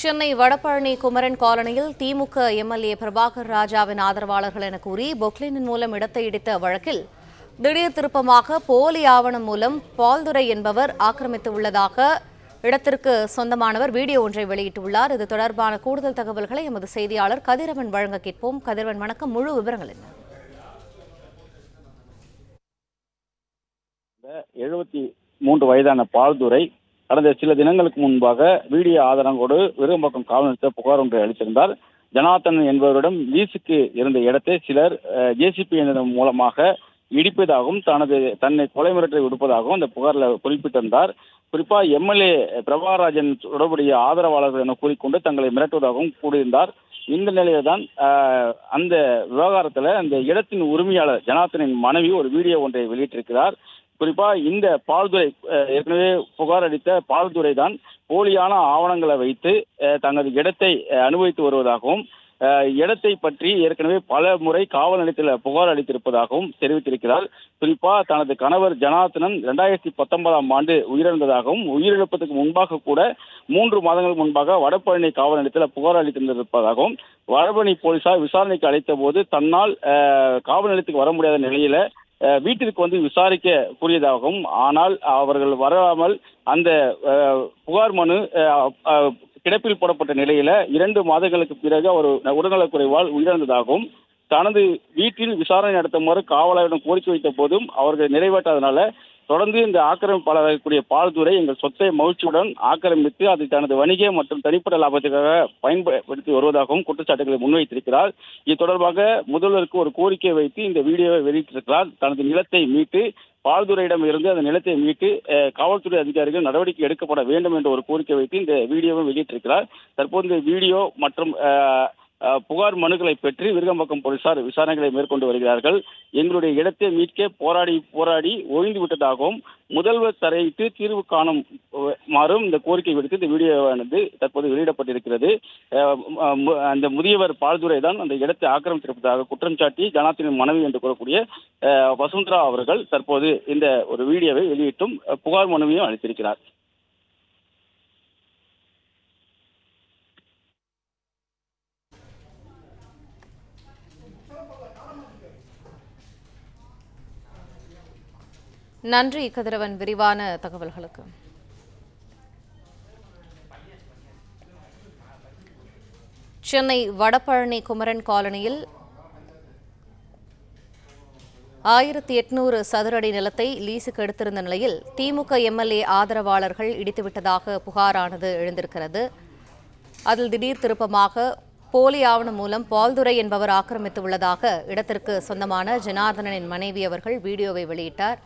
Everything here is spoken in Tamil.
சென்னை வடபழனி குமரன் காலனியில் திமுக எம்எல்ஏ பிரபாகர் ராஜாவின் ஆதரவாளர்கள் என கூறி பொக்லைனின் மூலம் இடத்தை இடித்த வழக்கில் திடீர் திருப்பமாக போலி ஆவணம் மூலம் பால்துரை என்பவர் ஆக்கிரமித்துள்ளதாக இடத்திற்கு சொந்தமானவர் வீடியோ ஒன்றை வெளியிட்டுள்ளார். இது தொடர்பான கூடுதல் தகவல்களை எமது செய்தியாளர் கதிரவன் வழங்க கேட்போம். கதிரவன் வணக்கம். முழு விவரங்கள் என்ன? 73 வயதான பால்துரை கடந்த சில தினங்களுக்கு முன்பாக வீடியோ ஆதாரங்களோடு விருகம்பாக்கம் காவல் நிலையத்தில் புகார் ஒன்றை அளித்திருந்தார். ஜனார்த்தனன் என்பவரிடம் லீஸுக்கு இருந்த இடத்தை சிலர் ஜேசிபி மூலமாக இடிப்பதாகவும் தன்னை கொலை மிரட்டலை விடுப்பதாகவும் அந்த புகாரில் குறிப்பிட்டிருந்தார். குறிப்பா எம்எல்ஏ பிரபாகராஜன் தொடர்புடைய ஆதரவாளர்கள் என கூறிக்கொண்டு தங்களை மிரட்டுவதாகவும் கூறியிருந்தார். இந்த நிலையில்தான் அந்த விவகாரத்தில் அந்த இடத்தின் உரிமையாளர் ஜனார்த்தனின் மனைவி ஒரு வீடியோ ஒன்றை வெளியிட்டிருக்கிறார். குறிப்பா இந்த பால்துரை ஏற்கனவே புகார் அளித்த பால்துரை தான் போலியான ஆவணங்களை வைத்து தங்களது இடத்தை அனுபவித்து வருவதாகவும் இடத்தை பற்றி ஏற்கனவே பல முறை காவல் நிலையத்தில் புகார் அளித்திருப்பதாகவும் தெரிவித்திருக்கிறார். குறிப்பா தனது கணவர் ஜனார்த்தனன் 2019ஆம் ஆண்டு உயிரிழந்ததாகவும் உயிரிழப்பதற்கு முன்பாக கூட 3 மாதங்கள் முன்பாக வடபழனி காவல் நிலையத்தில் புகார் அளித்திருப்பதாகவும் வடபழனி போலீசார் விசாரணைக்கு அழைத்த போது தன்னால் காவல் நிலையத்துக்கு வர முடியாத நிலையில வீட்டிற்கு வந்து விசாரிக்க கூறியதாகவும், ஆனால் அவர்கள் வராமல் அந்த புகார் மனு கிடப்பில் போடப்பட்ட நிலையில 2 மாதங்களுக்கு பிறகு அவர் உடல்நலக்குறைவால் உயிரிழந்ததாகவும் தனது வீட்டில் விசாரணை நடத்துமாறு காவலரிடம் கோரிக்கை வைத்த போதும் அவர்கள் நிறைவேற்றாதனால தொடர்ந்து இந்த ஆக்கிரமிப்பாளராகக்கூடிய பால்துரை எங்கள் சொத்தை மகிழ்ச்சியுடன் ஆக்கிரமித்து அதை தனது வணிக மற்றும் தனிப்பட்ட லாபத்துக்காக பயன்படுத்தி வருவதாகவும் குற்றச்சாட்டுகளை முன்வைத்திருக்கிறார். இது தொடர்பாக முதல்வருக்கு ஒரு கோரிக்கை வைத்து இந்த வீடியோவை வெளியிட்டிருக்கிறார். தனது நிலத்தை மீட்டு பால்துறையிடம் இருந்து அந்த நிலத்தை மீட்டு காவல்துறை அதிகாரிகள் நடவடிக்கை எடுக்கப்பட வேண்டும் என்ற ஒரு கோரிக்கை வைத்து இந்த வீடியோவை வெளியிட்டிருக்கிறார். தற்போது இந்த வீடியோ மற்றும் புகார் மனுக்களை பெற்று விருகம்பாக்கம் போலீசார் விசாரணைகளை மேற்கொண்டு வருகிறார்கள். எங்களுடைய இடத்தை மீட்க போராடி ஓய்ந்து விட்டதாகவும் முதல்வர் தலையிட்டு தீர்வு காணுமாறும் இந்த கோரிக்கை விடுத்து இந்த வீடியோவானது தற்போது வெளியிடப்பட்டிருக்கிறது. அந்த முதியவர் பால்துரை தான் அந்த இடத்தை ஆக்கிரமித்திருப்பதாக குற்றம் சாட்டி ஜனார்த்தனின் மனைவி என்று கூறக்கூடிய வசுந்தரா அவர்கள் தற்போது இந்த ஒரு வீடியோவை வெளியிட்டும் புகார் மனுவையும் அளித்திருக்கிறார். நன்றி கதிரவன், விரிவான தகவல்களுக்கு. சென்னை வடபழனி குமரன் காலனியில் 1800 சதுர அடி நிலத்தை லீஸுக்கு எடுத்திருந்த நிலையில் திமுக எம்எல்ஏ ஆதரவாளர்கள் இடித்துவிட்டதாக புகாரானது எழுந்திருக்கிறது. அதில் திடீர் திருப்பமாக போலி ஆவணம் மூலம் பால்துரை என்பவர் ஆக்கிரமித்துள்ளதாக இடத்திற்கு சொந்தமான ஜனார்தனனின் மனைவி அவர்கள் வீடியோவை வெளியிட்டார்.